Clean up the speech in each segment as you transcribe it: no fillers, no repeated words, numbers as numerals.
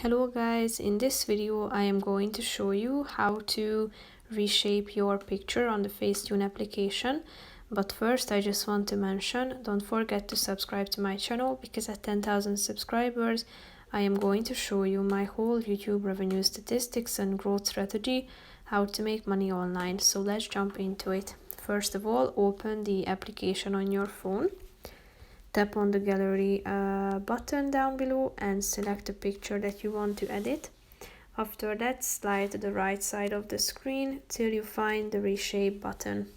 Hello guys, in this video I am going to show you how to reshape your picture on the Facetune application. But first I just want to mention, don't forget to subscribe to my channel, because at 10,000 subscribers I am going to show you my whole YouTube revenue statistics and growth strategy, how to make money online. So let's jump into it. First of all, open the application on your phone. Tap on the gallery button down below and select the picture that you want to edit. After that, slide to the right side of the screen till you find the reshape button.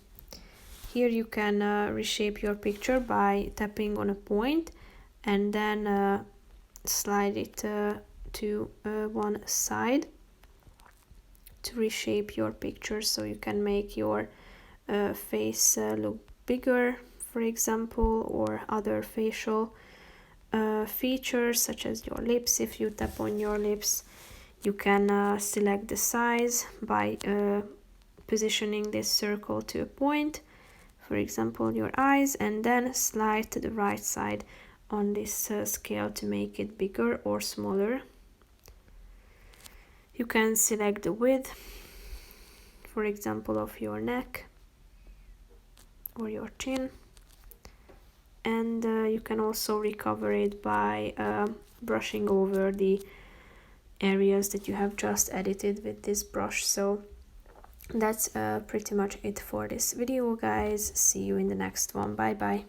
Here you can reshape your picture by tapping on a point and then slide it to one side to reshape your picture, so you can make your face look bigger, for example, or other facial features such as your lips. If you tap on your lips, you can select the size by positioning this circle to a point, for example your eyes, and then slide to the right side on this scale to make it bigger or smaller. You can select the width, for example, of your neck or your chin, and you can also recover it by brushing over the areas that you have just edited with this brush. So that's pretty much it for this video, guys. See you in the next one. Bye bye.